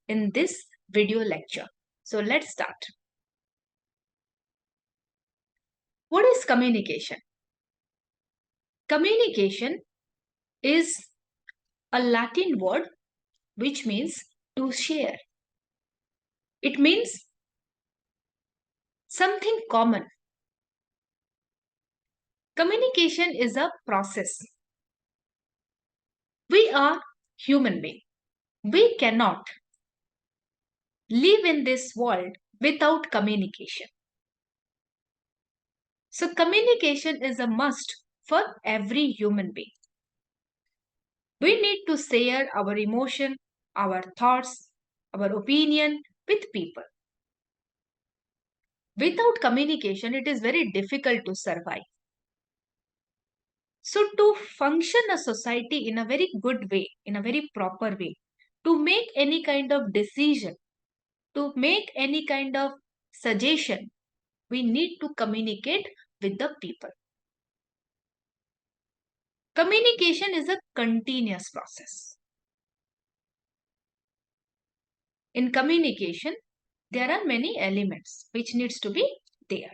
in this video lecture. So let's start. What is communication? Communication is a Latin word which means to share. It means something common. Communication is a process. We are human beings. We cannot live in this world without communication. So communication is a must for every human being. We need to share our emotion, our thoughts, our opinion with people. Without communication, it is very difficult to survive. So to function a society in a very good way, in a very proper way, to make any kind of decision, to make any kind of suggestion, we need to communicate with the people. Communication is a continuous process. In communication, there are many elements which needs to be there.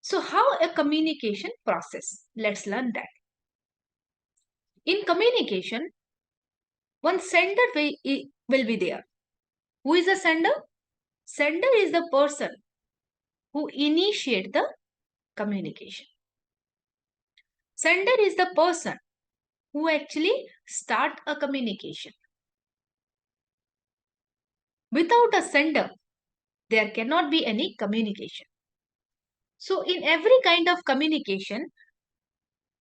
So how a communication process? Let's learn that. In communication, one sender will be there. Who is the sender? Sender is the person who initiate the communication. Sender is the person who actually start a communication. Without a sender, there cannot be any communication. So in every kind of communication,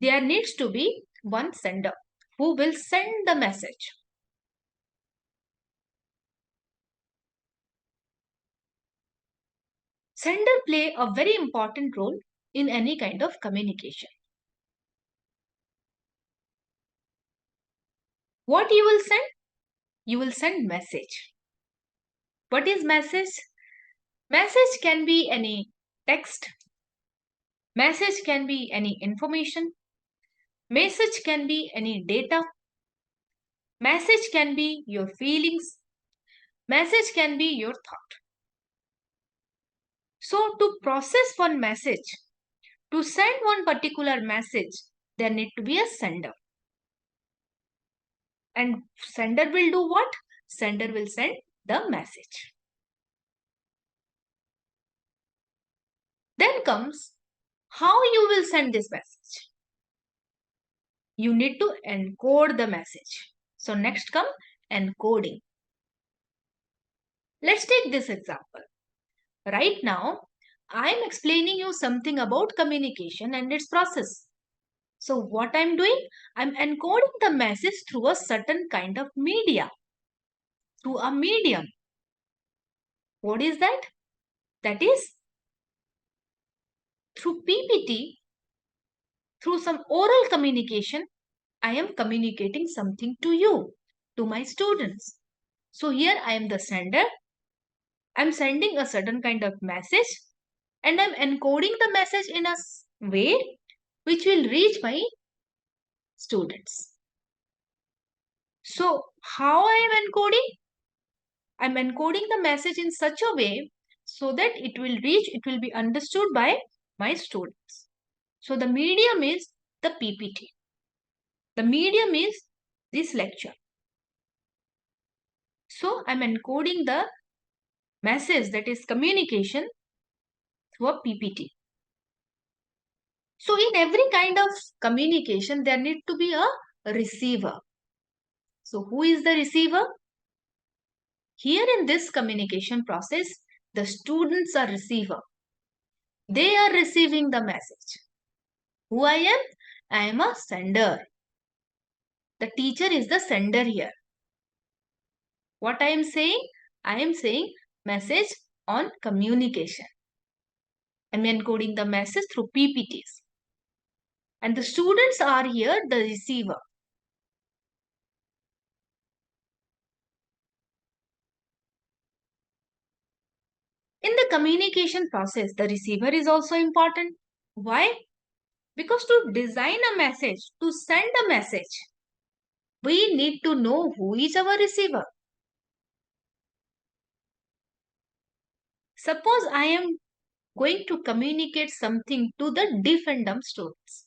there needs to be one sender who will send the message. Sender play a very important role in any kind of communication. What you will send? You will send message. What is message? Message can be any text. Message can be any information. Message can be any data. Message can be your feelings. Message can be your thought. So to process one message, to send one particular message, there need to be a sender. And sender will do what? Sender will send the message. Then comes how you will send this message. You need to encode the message. So next come encoding. Let's take this example. Right now, I am explaining you something about communication and its process. So what I'm doing? I'm encoding the message through a certain kind of media, through a medium. What is that? That is through PPT, through some oral communication, I am communicating something to you, to my students. So here I am the sender. I'm sending a certain kind of message and I'm encoding the message in a way which will reach my students. So how I am encoding? I'm encoding the message in such a way so that it will be understood by my students. So the medium is the PPT. The medium is this lecture. So I'm encoding the message, that is communication, through a PPT. So in every kind of communication, there need to be a receiver. So who is the receiver? Here in this communication process, the students are receiver. They are receiving the message. Who I am? I am a sender. The teacher is the sender here. What I am saying? I am saying message on communication. I am encoding the message through PPTs. And the students are here the receiver. In the communication process, the receiver is also important. Why? Because to design a message, to send a message, we need to know who is our receiver. Suppose I am going to communicate something to the deaf and dumb students.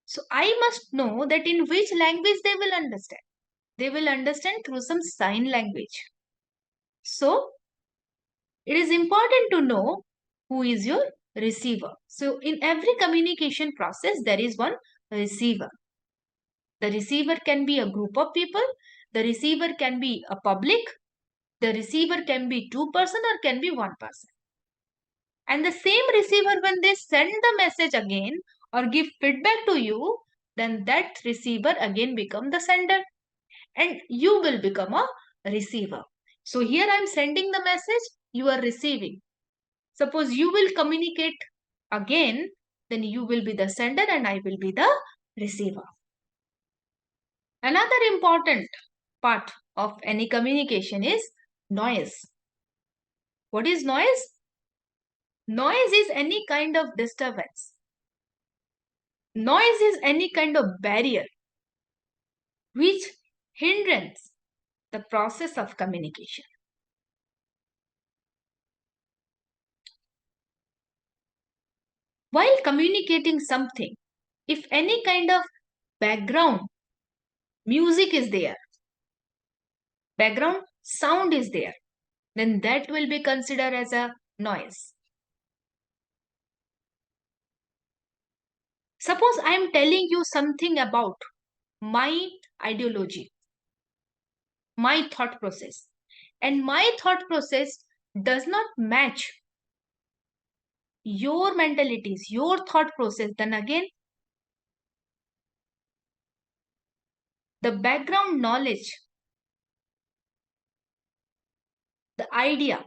So I must know that in which language they will understand. They will understand through some sign language. So it is important to know who is your receiver. So in every communication process, there is one receiver. The receiver can be a group of people. The receiver can be a public. The receiver can be two-person or can be one person. And the same receiver, when they send the message again or give feedback to you, then that receiver again become the sender and you will become a receiver. So here I am sending the message, you are receiving. Suppose you will communicate again, then you will be the sender and I will be the receiver. Another important part of any communication is noise. What is noise? Noise is any kind of disturbance. Noise is any kind of barrier which hinders the process of communication. While communicating something, if any kind of background music is there, background sound is there, then that will be considered as a noise. Suppose I am telling you something about my ideology, my thought process, and my thought process does not match your mentalities, your thought process, then again, the background knowledge, the idea,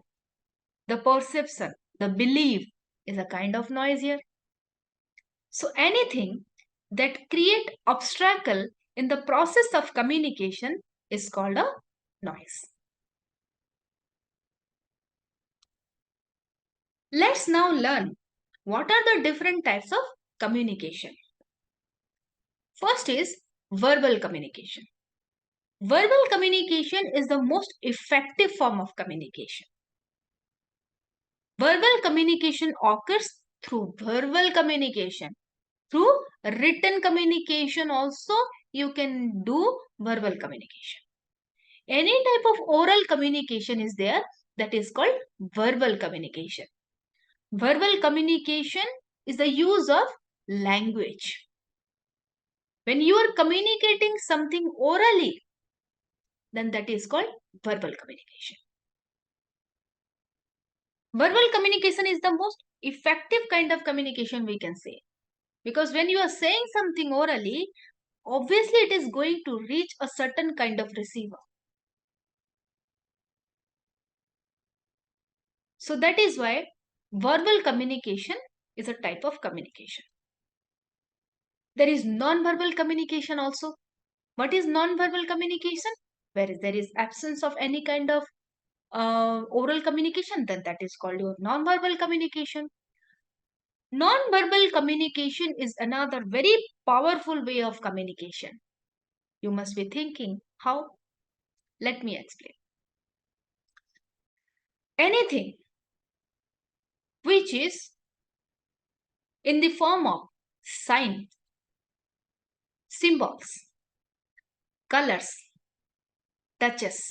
the perception, the belief is a kind of noise here. So anything that create obstacle in the process of communication is called a noise. Let's now learn what are the different types of communication. First is verbal communication. Verbal communication is the most effective form of communication. Verbal communication occurs through verbal communication. Through written communication also you can do verbal communication. Any type of oral communication is there, that is called verbal communication. Verbal communication is the use of language. When you are communicating something orally, then that is called verbal communication. Verbal communication is the most effective kind of communication we can say. Because when you are saying something orally, obviously it is going to reach a certain kind of receiver. So that is why verbal communication is a type of communication. There is non-verbal communication also. What is non-verbal communication? Where there is absence of any kind of oral communication, then that is called your non-verbal communication. Non-verbal communication is another very powerful way of communication. You must be thinking, how? Let me explain. Anything which is in the form of sign, symbols, colors, touches,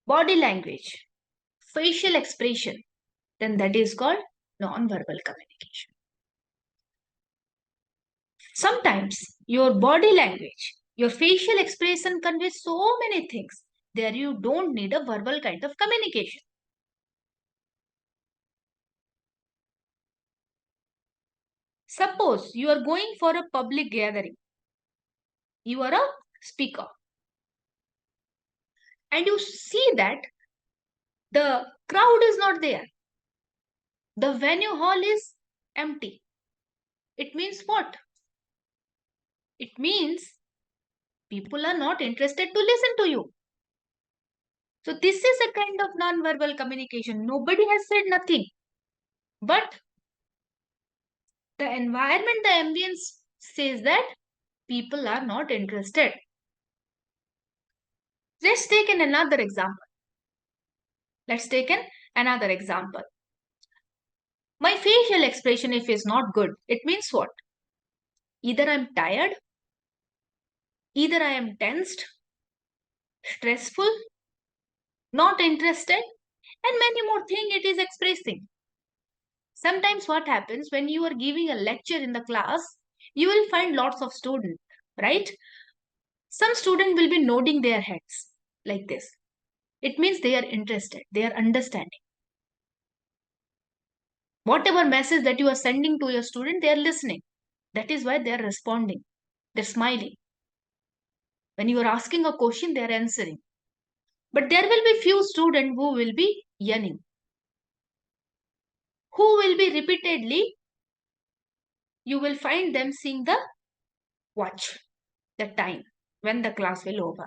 body language, facial expression, then that is called non-verbal communication. Sometimes your body language, your facial expression conveys so many things. There you don't need a verbal kind of communication. Suppose you are going for a public gathering. You are a speaker. And you see that the crowd is not there. The venue hall is empty. It means what? It means people are not interested to listen to you. So this is a kind of non-verbal communication. Nobody has said nothing. But the environment, the ambience says that people are not interested. Let's take another example. Let's take Another example. My facial expression, if is not good, it means what? Either I'm tired, either I am tensed, stressful, not interested, and many more things it is expressing. Sometimes what happens when you are giving a lecture in the class, you will find lots of students, right? Some student will be nodding their heads like this. It means they are interested, they are understanding. Whatever message that you are sending to your student, they are listening. That is why they are responding. They're smiling. When you are asking a question, they are answering. But there will be few students who will be yawning, who will be repeatedly, you will find them seeing the watch, the time, when the class will over.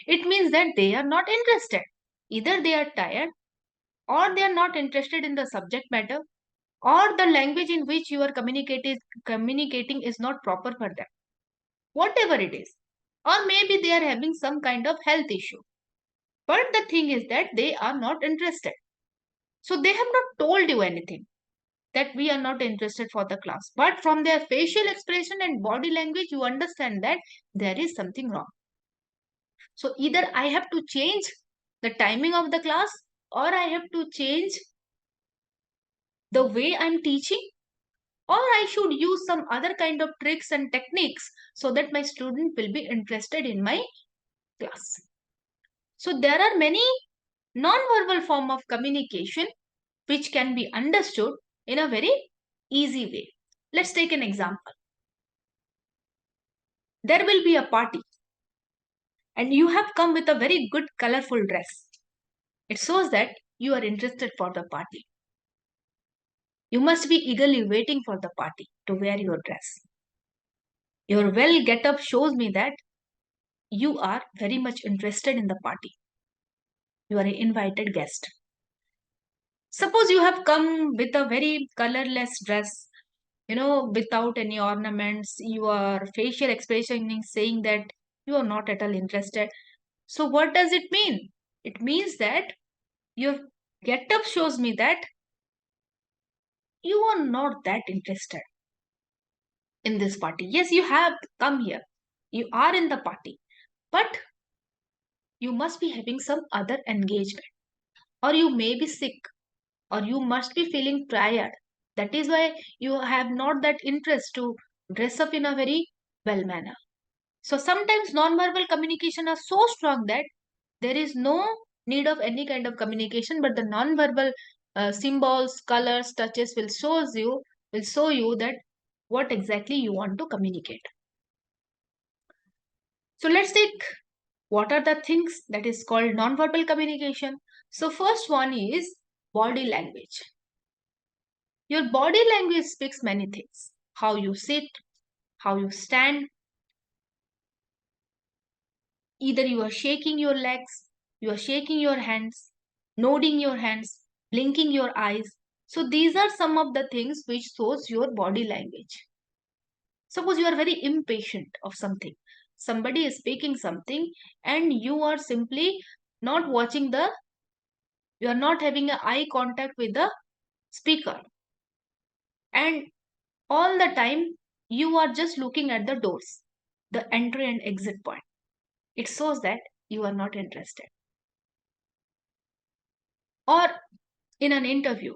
It means that they are not interested. Either they are tired, or they are not interested in the subject matter, or the language in which you are communicating is not proper for them. Whatever it is. Or maybe they are having some kind of health issue. But the thing is that they are not interested. So they have not told you anything that we are not interested for the class. But from their facial expression and body language, you understand that there is something wrong. So either I have to change the timing of the class, or I have to change the way I'm teaching, or I should use some other kind of tricks and techniques so that my student will be interested in my class. So there are many non-verbal form of communication which can be understood in a very easy way. Let's take an example. There will be a party and you have come with a very good colorful dress. It shows that you are interested for the party. You must be eagerly waiting for the party to wear your dress. Your well get up shows me that you are very much interested in the party. You are an invited guest. Suppose you have come with a very colorless dress, without any ornaments, your facial expression is saying that you are not at all interested. So what does it mean? It means that your get up shows me that you are not that interested in this party. Yes, you have come here. You are in the party, but you must be having some other engagement, or you may be sick, or you must be feeling tired. That is why you have not that interest to dress up in a very well manner. So sometimes non-verbal communication are so strong that there is no need of any kind of communication, but the non-verbal symbols, colors, touches will show you that what exactly you want to communicate. So let's take what are the things that is called non-verbal communication. So first one is body language. Your body language speaks many things. How you sit, how you stand, either you are shaking your legs, you are shaking your hands, nodding your hands, blinking your eyes. So these are some of the things which shows your body language. Suppose you are very impatient of something. Somebody is speaking something and you are simply not watching you are not having an eye contact with the speaker. And all the time you are just looking at the doors, the entry and exit point. It shows that you are not interested. Or in an interview,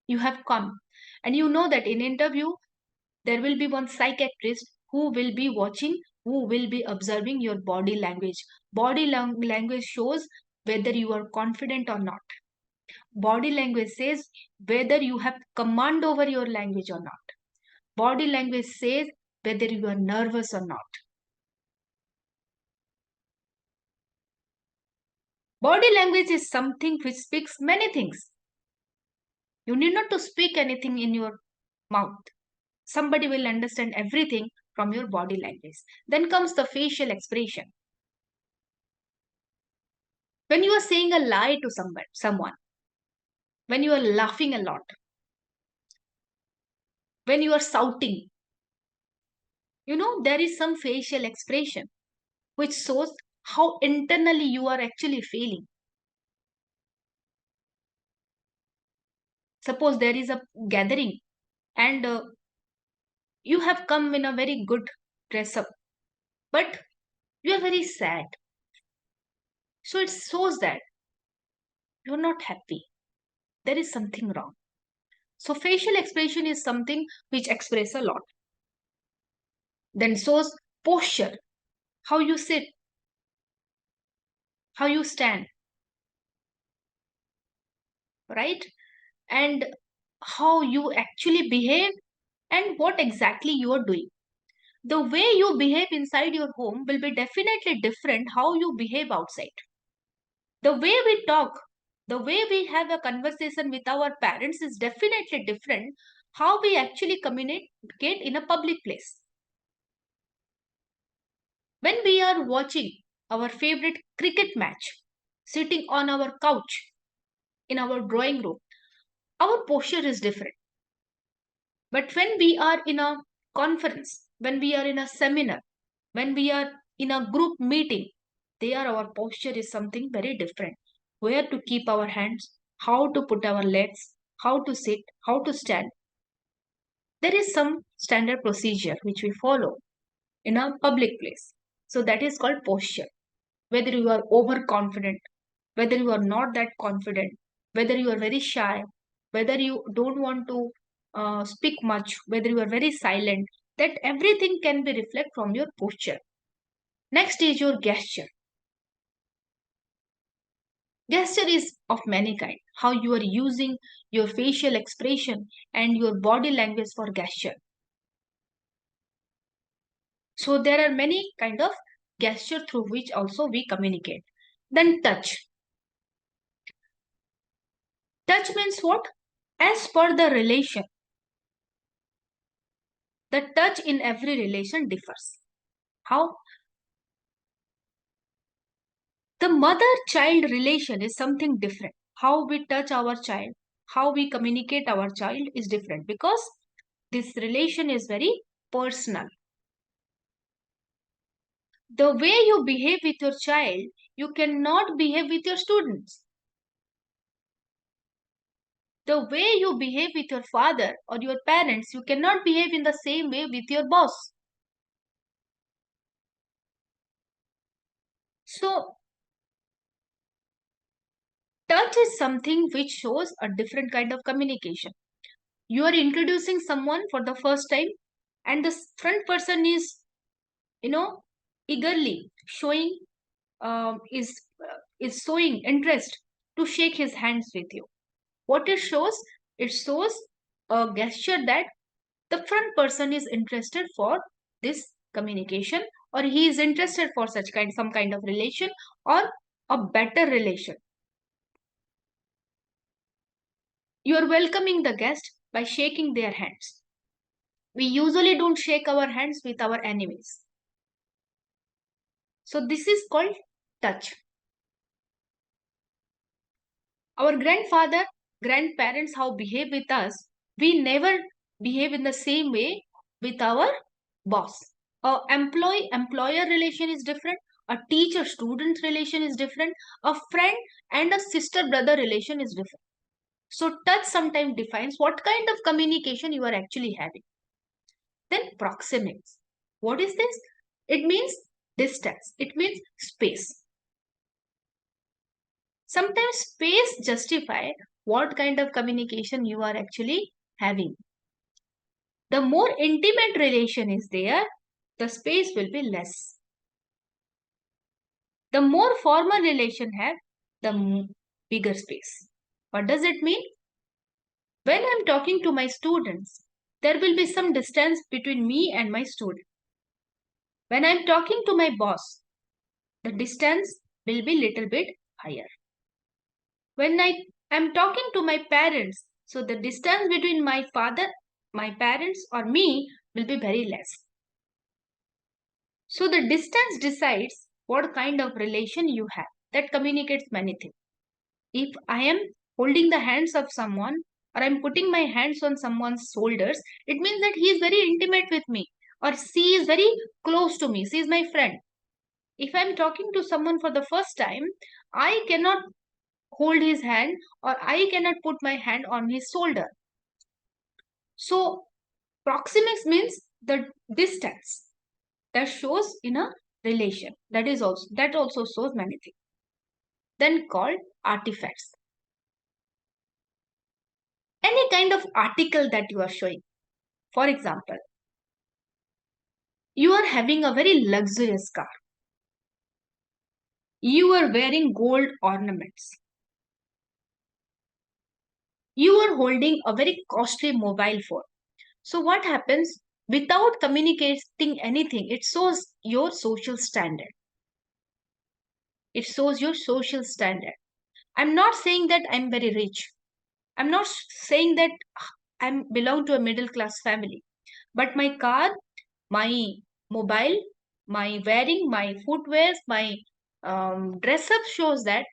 you have come and you know that in interview there will be one psychiatrist who will be watching, who will be observing your body language. Language shows whether you are confident or not. Body language says whether you have command over your language or not. Body language says whether you are nervous or not. Body language is something which speaks many things. You need not to speak anything in your mouth. Somebody will understand everything from your body language. Then comes the facial expression. When you are saying a lie to someone, when you are laughing a lot, when you are shouting, there is some facial expression which shows how internally you are actually feeling. Suppose there is a gathering and you have come in a very good dress up, but you are very sad. So it shows that you're not happy. There is something wrong. So facial expression is something which express a lot. Then shows posture, how you sit, how you stand, right? And how you actually behave and what exactly you are doing. The way you behave inside your home will be definitely different how you behave outside. The way we talk, the way we have a conversation with our parents is definitely different how we actually communicate in a public place. When we are watching our favorite cricket match, sitting on our couch in our drawing room, our posture is different. But when we are in a conference, when we are in a seminar, when we are in a group meeting, there our posture is something very different. Where to keep our hands, how to put our legs, how to sit, how to stand. There is some standard procedure which we follow in a public place. So that is called posture. Whether you are overconfident, whether you are not that confident, whether you are very shy, whether you don't want to speak much, whether you are very silent, that everything can be reflected from your posture. Next is your gesture. Gesture is of many kind. How you are using your facial expression and your body language for gesture. So there are many kind of gesture through which also we communicate. Then touch. Touch means what? As per the relation, the touch in every relation differs. How? The mother-child relation is something different. How we touch our child, how we communicate our child is different because this relation is very personal. The way you behave with your child, you cannot behave with your students. The way you behave with your father or your parents, you cannot behave in the same way with your boss. So, touch is something which shows a different kind of communication. You are introducing someone for the first time, and the front person is, you know, eagerly showing is showing interest to shake his hands with you. What it shows? It shows a gesture that the front person is interested for this communication, or he is interested for such kind some kind of relation or a better relation. You are welcoming the guest by shaking their hands. We usually don't shake our hands with our enemies. So this is called touch. Our grandfather, grandparents, how behave with us, we never behave in the same way with our boss. A employer relation is different. A teacher student relation is different. A friend and a sister brother relation is different. So touch sometimes defines what kind of communication you are actually having. Then proxemics. What is this? It means distance. It means space. Sometimes space justify what kind of communication you are actually having. The more intimate relation is there, the space will be less. The more formal relation have, the bigger space. What does it mean? When I'm talking to my students, there will be some distance between me and my student. When I'm talking to my boss, the distance will be little bit higher. When I am talking to my parents, so the distance between my father, my parents or me will be very less. So the distance decides what kind of relation you have. That communicates many things. If I am holding the hands of someone or I'm putting my hands on someone's shoulders, it means that he is very intimate with me or she is very close to me. She is my friend. If I'm talking to someone for the first time, I cannot hold his hand, or I cannot put my hand on his shoulder. So proxemics means the distance that shows in a relation. That also shows many things. Then called artifacts. Any kind of article that you are showing. For example, you are having a very luxurious car. You are wearing gold ornaments. You are holding a very costly mobile phone. So what happens without communicating anything? It shows your social standard. It shows your social standard. I'm not saying that I'm very rich. I'm not saying that I belong to a middle class family. But my car, my mobile, my wearing, my footwear, my dress up shows that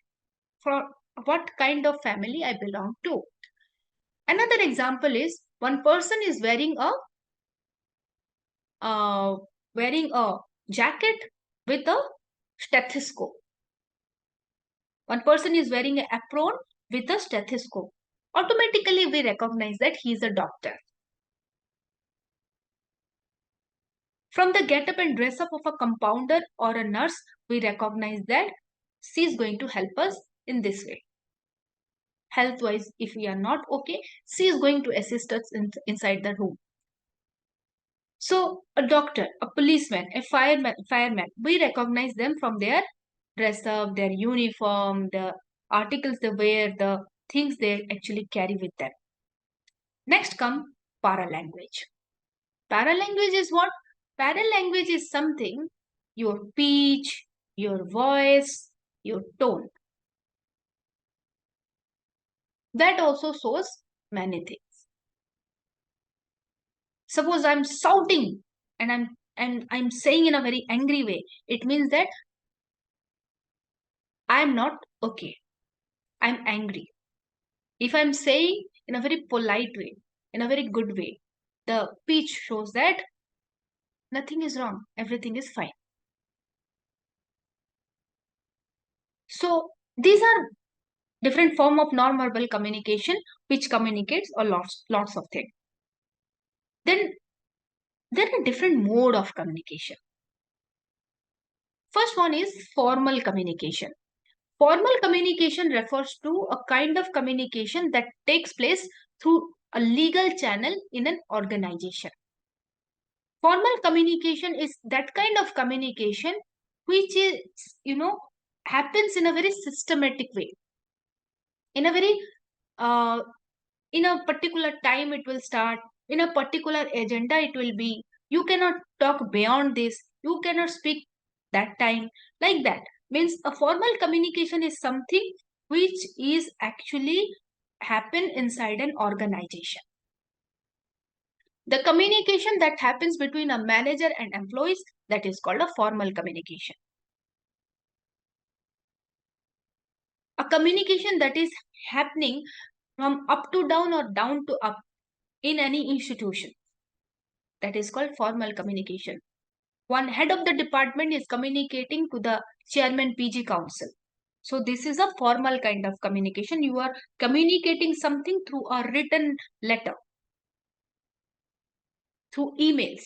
for what kind of family I belong to. Another example is one person is uh, wearing a jacket with a stethoscope. One person is wearing an apron with a stethoscope. Automatically, we recognize that he is a doctor. From the get up and dress up of a compounder or a nurse, we recognize that she is going to help us in this way. Health wise, if we are not okay, she is going to assist us inside the room. So, a doctor, a policeman, a fireman, we recognize them from their dress up, their uniform, the articles they wear, the things they actually carry with them. Next come paralanguage. Paralanguage is what? Paralanguage is something, your pitch, your voice, your tone. That also shows many things. Suppose I'm shouting and I'm saying in a very angry way. It means that I'm not okay. I'm angry. If I'm saying in a very polite way, in a very good way, the pitch shows that nothing is wrong, everything is fine. So these are different form of non-verbal communication which communicates a lots of things. Then there are different mode of communication. First one is formal communication. Formal communication refers to a kind of communication that takes place through a legal channel in an organization. Formal communication is that kind of communication which is, happens in a very systematic way. In a very, uh, in a particular time it will start, in a particular agenda it will be. You cannot talk beyond this. You cannot speak that time like that. Means a formal communication is something which is actually happen inside an organization. The communication that happens between a manager and employees, that is called a formal communication. A communication that is happening from up to down or down to up in any institution, that is called formal communication. One head of the department is communicating to the chairman PG council. So this is a formal kind of communication. You are communicating something through a written letter, through emails.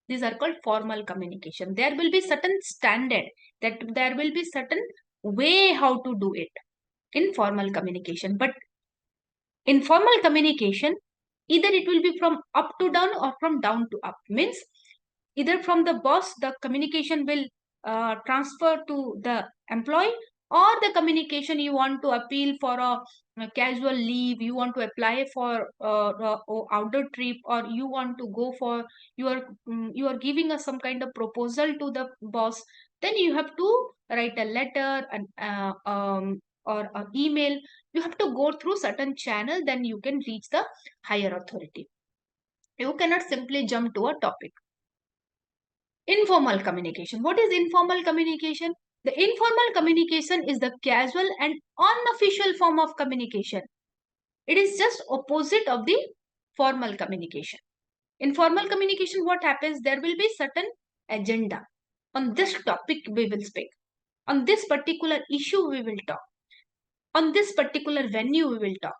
These are called formal communication. There will be certain standard, that there will be certain way how to do it in formal communication. But in formal communication, either it will be from up to down or from down to up. Means either from the boss, the communication will transfer to the employee, or the communication you want to appeal for a casual leave, you want to apply for outdoor trip, or you want to go for you are giving us some kind of proposal to the boss. Then you have to write a letter and or an email. You have to go through certain channel, then you can reach the higher authority. You cannot simply jump to a topic. Informal communication. What is informal communication? The informal communication is the casual and unofficial form of communication. It is just opposite of the formal communication. In formal communication, what happens? There will be certain agenda. On this topic, we will speak. On this particular issue, we will talk. On this particular venue, we will talk.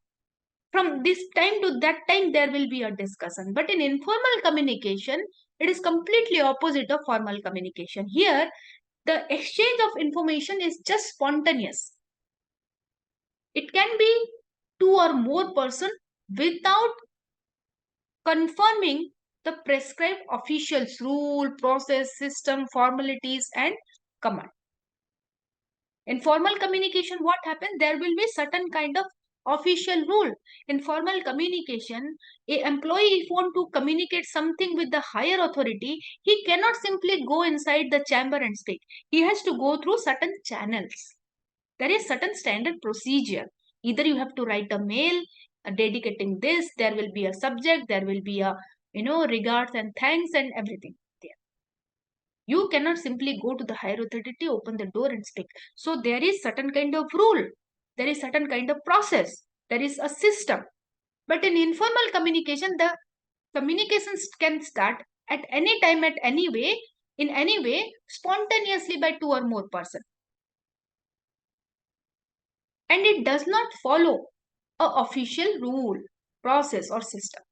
From this time to that time, there will be a discussion. But in informal communication, it is completely opposite of formal communication. Here, the exchange of information is just spontaneous. It can be two or more person without confirming the prescribed officials rule, process, system, formalities, and command. In formal communication, what happens? There will be certain kind of official rule. In formal communication, a employee, if want to communicate something with the higher authority, he cannot simply go inside the chamber and speak. He has to go through certain channels. There is certain standard procedure. Either you have to write a mail dedicating this, there will be a subject, there will be a regards and thanks and everything there. You cannot simply go to the higher authority, open the door and speak. So there is certain kind of rule, there is certain kind of process, there is a system. But in informal communication, the communications can start at any time, at any way, in any way, spontaneously by two or more person. And it does not follow a official rule, process or system.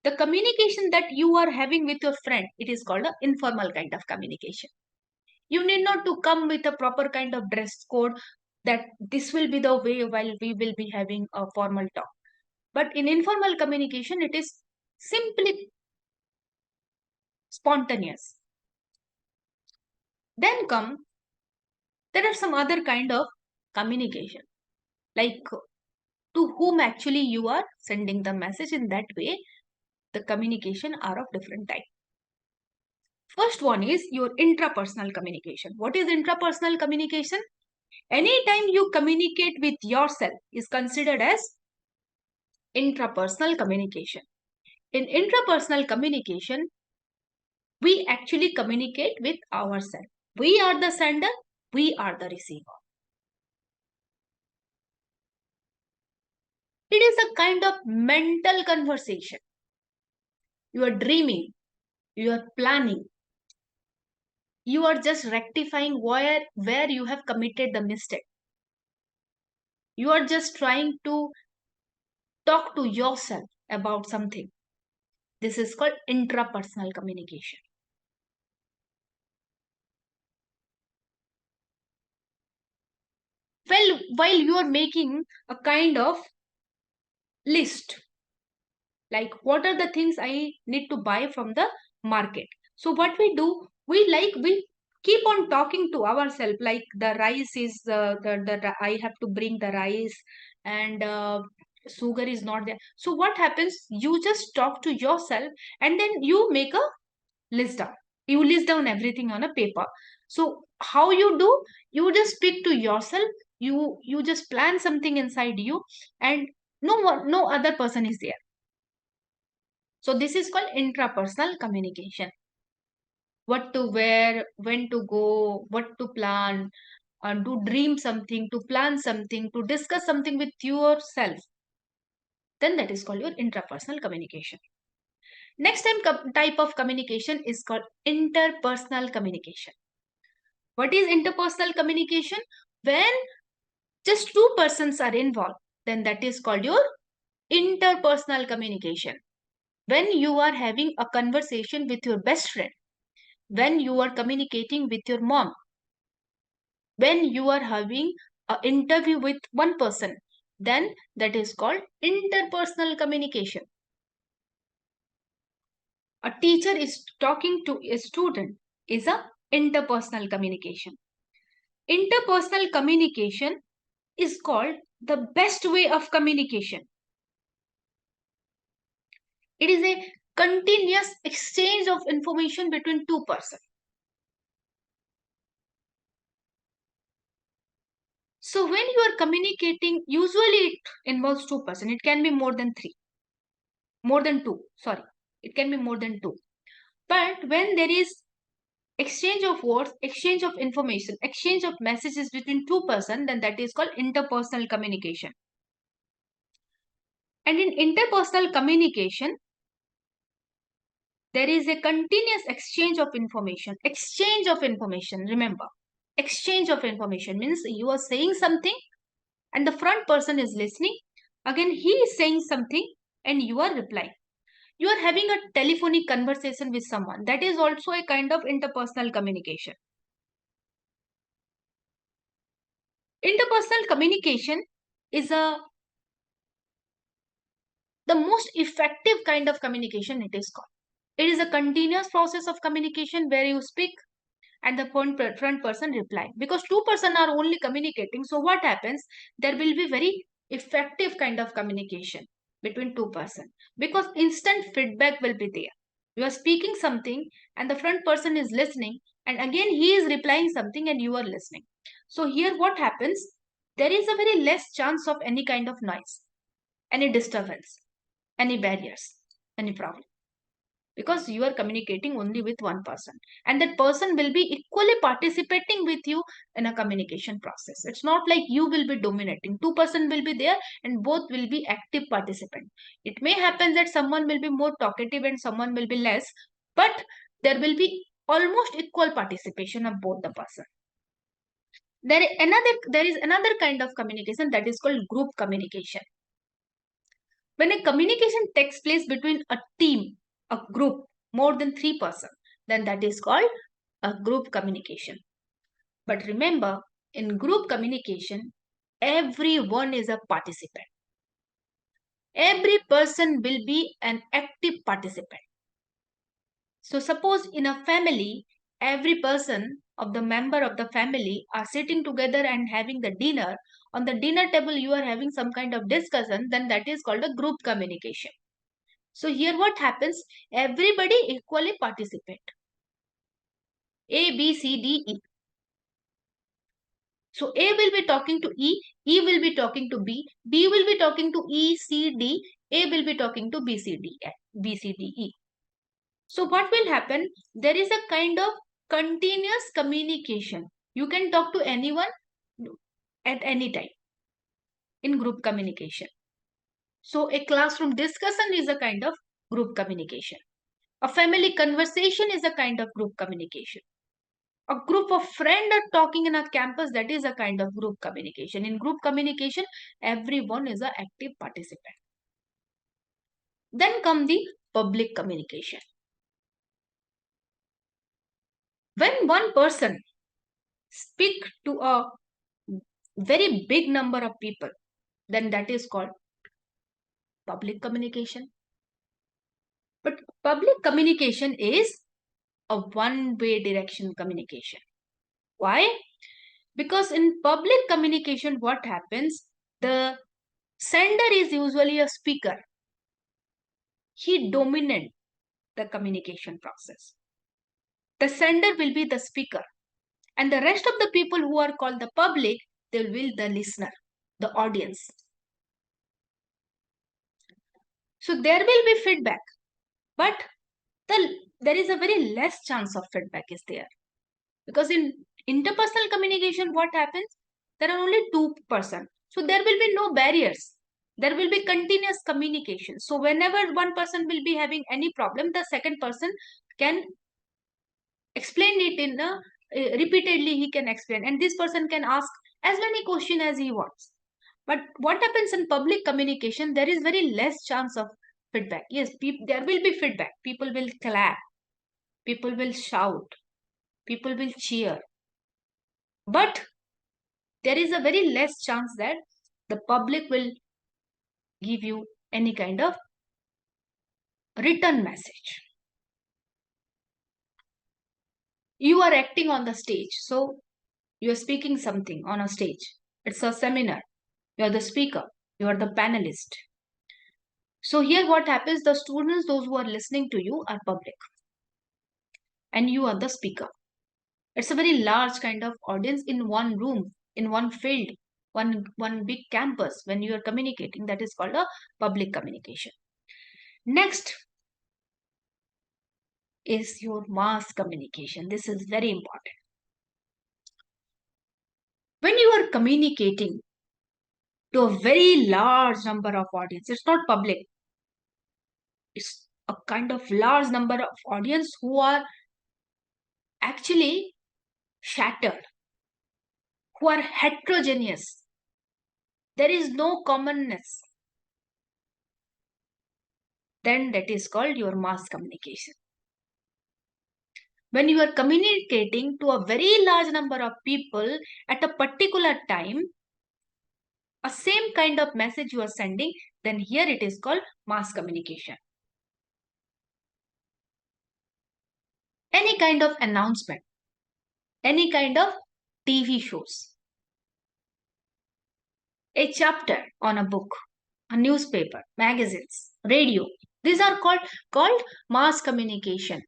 The communication that you are having with your friend, it is called an informal kind of communication. You need not to come with a proper kind of dress code that this will be the way while we will be having a formal talk. But in informal communication, it is simply spontaneous. Then there are some other kind of communication, like to whom actually you are sending the message. In that way, the communication are of different type. First one is your intrapersonal communication. What is intrapersonal communication? Anytime you communicate with yourself is considered as intrapersonal communication. In intrapersonal communication, we actually communicate with ourselves. We are the sender, we are the receiver. It is a kind of mental conversation. You are dreaming, you are planning, you are just rectifying where you have committed the mistake. You are just trying to talk to yourself about something. This is called intrapersonal communication. Well, while you are making a kind of list, like what are the things I need to buy from the market. So what we do, we keep on talking to ourselves, like the rice is the I have to bring the rice, and sugar is not there. So what happens? You just talk to yourself, and then you make a list down. You list down everything on a paper. So how you do? You just speak to yourself. You just plan something inside you, and no other person is there. So this is called intrapersonal communication. What to wear, when to go, what to plan, to dream something, to plan something, to discuss something with yourself. Then that is called your intrapersonal communication. Next type of communication is called interpersonal communication. What is interpersonal communication? When just two persons are involved, then that is called your interpersonal communication. When you are having a conversation with your best friend, when you are communicating with your mom, when you are having an interview with one person, then that is called interpersonal communication. A teacher is talking to a student is a interpersonal communication. Interpersonal communication is called the best way of communication. It is a continuous exchange of information between two persons. So when you are communicating, usually it involves two persons. It can be more than three. More than two. Sorry. It can be more than two. But when there is exchange of words, exchange of information, exchange of messages between two persons, then that is called interpersonal communication. And in interpersonal communication, there is a continuous exchange of information. Exchange of information, remember. Exchange of information means you are saying something and the front person is listening. Again, he is saying something and you are replying. You are having a telephonic conversation with someone. That is also a kind of interpersonal communication. Interpersonal communication is the most effective kind of communication, it is called. It is a continuous process of communication where you speak and the front person reply. Because two person are only communicating, so what happens? There will be very effective kind of communication between two person, because instant feedback will be there. You are speaking something and the front person is listening, and again he is replying something and you are listening. So here what happens? There is a very less chance of any kind of noise, any disturbance, any barriers, any problem, because you are communicating only with one person, and that person will be equally participating with you in a communication process. It's not like you will be dominating. Two-person will be there and both will be active participant. It may happen that someone will be more talkative and someone will be less, but there will be almost equal participation of both the person. There is another kind of communication that is called group communication. When a communication takes place between a team, a group, more than three persons, then that is called a group communication. But remember, in group communication, everyone is a participant. Every person will be an active participant. So suppose in a family, every person of the member of the family are sitting together and having the dinner. On the dinner table, you are having some kind of discussion, then that is called a group communication. So here what happens? Everybody equally participate. A, B, C, D, E. So A will be talking to E will be talking to B will be talking to E, C, D, A will be talking to B, C, D, B, C, D, E. So what will happen? There is a kind of continuous communication. You can talk to anyone at any time in group communication. So a classroom discussion is a kind of group communication. A family conversation is a kind of group communication. A group of friends are talking in a campus, that is a kind of group communication. In group communication, everyone is an active participant. Then come the public communication. When one person speak to a very big number of people, then that is called public communication. But public communication is a one-way direction communication. Why? Because in public communication, what happens? The sender is usually a speaker. He dominates the communication process. The sender will be the speaker, and the rest of the people who are called the public, they will be the listener, the audience. So there will be feedback, but there is a very less chance of feedback is there, because in interpersonal communication, what happens? There are only two person, so there will be no barriers. There will be continuous communication. So whenever one person will be having any problem, the second person can explain it in a repeatedly he can explain, and this person can ask as many question as he wants. But what happens in public communication? There is very less chance of feedback. Yes, there will be feedback. People will clap, people will shout, people will cheer, but there is a very less chance that the public will give you any kind of written message. You are acting on the stage, so you are speaking something on a stage. It's a seminar. You are the speaker. You are the panelist. So here what happens? The students, those who are listening to you, are public. And you are the speaker. It's a very large kind of audience in one room, in one field, one big campus when you are communicating. That is called a public communication. Next is your mass communication. This is very important. When you are communicating to a very large number of audience, it's not public. It's a kind of large number of audience who are actually shattered, who are heterogeneous. there is no commonness, then that is called your mass communication. When you are communicating to a very large number of people at a particular time, a same kind of message you are sending, then here it is called mass communication. Any kind of announcement, any kind of TV shows, a chapter on a book, a newspaper, magazines, radio, these are called mass communication.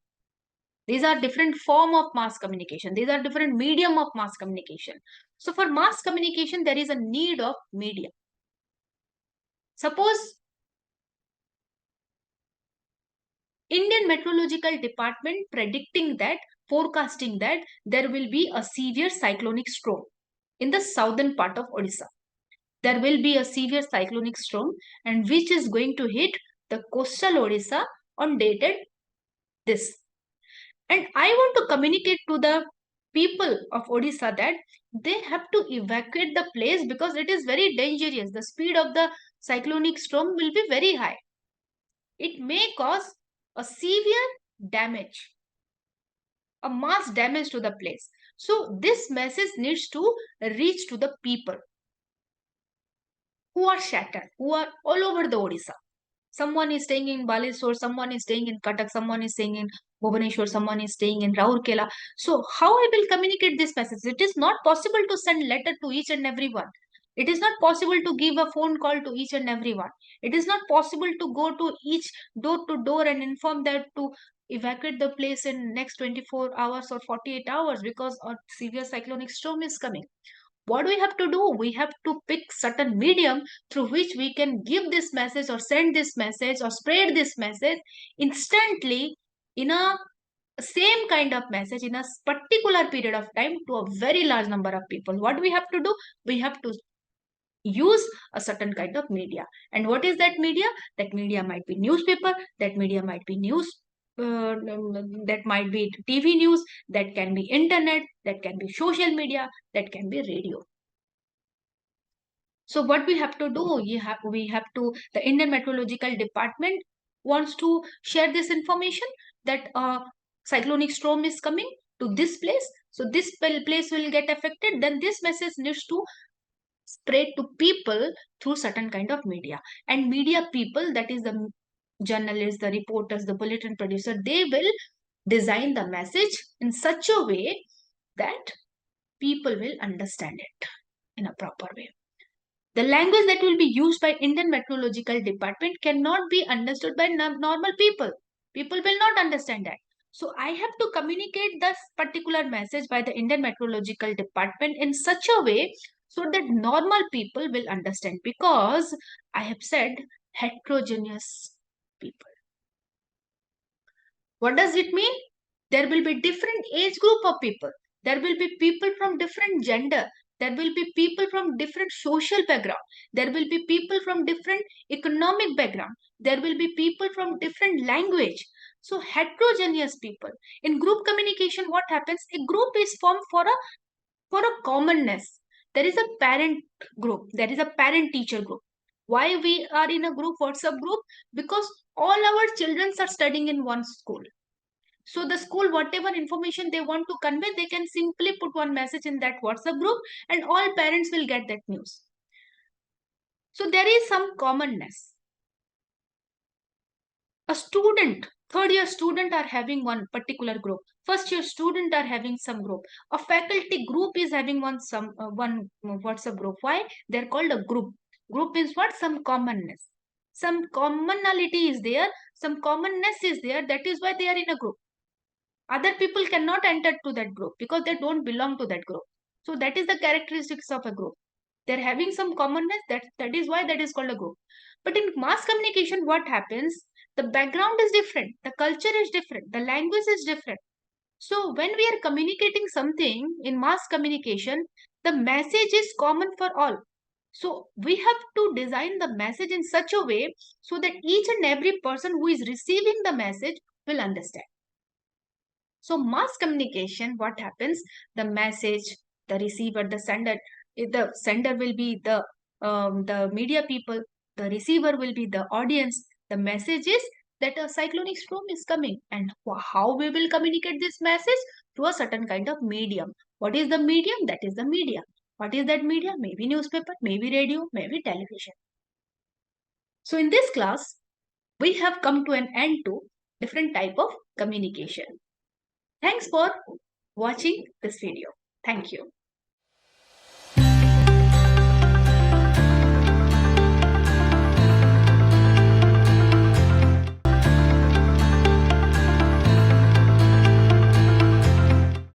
These are different form of mass communication. These are different medium of mass communication. So for mass communication, there is a need of media. Suppose Indian Meteorological Department forecasting that there will be a severe cyclonic storm in the southern part of Odisha. There will be a severe cyclonic storm and which is going to hit the coastal Odisha on dated this. And I want to communicate to the people of Odisha that they have to evacuate the place because it is very dangerous. The speed of the cyclonic storm will be very high. It may cause a severe damage, a mass damage to the place. So this message needs to reach to the people who are shattered, who are all over the Odisha. Someone is staying in Baleswar, someone is staying in Cuttack, someone is staying in Bhubaneswar, someone is staying in Raurkela. So how I will communicate this message? It is not possible to send letter to each and everyone. It is not possible to give a phone call to each and everyone. It is not possible to go to each door to door and inform that to evacuate the place in next 24 hours or 48 hours because a severe cyclonic storm is coming. What do we have to do? We have to pick certain medium through which we can give this message or send this message or spread this message instantly in a same kind of message in a particular period of time to a very large number of people. What we have to do? We have to use a certain kind of media. And what is that media? That media might be newspaper, that media might be news, that might be TV news, that can be internet, that can be social media, that can be radio. So what we have to do, the Indian Meteorological Department wants to share this information that a cyclonic storm is coming to this place. So this place will get affected. Then this message needs to spread to people through certain kind of media. And media people, that is the journalists, the reporters, the bulletin producer, they will design the message in such a way that people will understand it in a proper way. The language that will be used by Indian Meteorological Department cannot be understood by normal people. People will not understand that. So I have to communicate this particular message by the Indian Meteorological Department in such a way so that normal people will understand, because I have said heterogeneous people. What does it mean? There will be different age group of people. There will be people from different gender. There will be people from different social background. There will be people from different economic background. There will be people from different language. So heterogeneous people. In group communication, what happens? A group is formed for a commonness. There is a parent group. There is a parent teacher group. Why we are in a group, WhatsApp group? Because all our children are studying in one school. So the school, whatever information they want to convey, they can simply put one message in that WhatsApp group and all parents will get that news. So there is some commonness. A student, third year student are having one particular group. First year student are having some group. A faculty group is having one WhatsApp group. Why? They're called a group. Group is what? Some commonness. Some commonality is there. Some commonness is there. That is why they are in a group. Other people cannot enter to that group because they don't belong to that group. So that is the characteristics of a group. They're having some commonness. That is why that is called a group. But in mass communication, what happens? The background is different. The culture is different. The language is different. So when we are communicating something in mass communication, the message is common for all. So we have to design the message in such a way so that each and every person who is receiving the message will understand. So mass communication, what happens? The message, the receiver, the sender will be the the media people, the receiver will be the audience. The message is that a cyclonic storm is coming, and how we will communicate this message? Through a certain kind of medium. What is the medium? That is the media. What is that media? Maybe newspaper, maybe radio, maybe television. So in this class, we have come to an end to different type of communication. Thanks for watching this video. Thank you.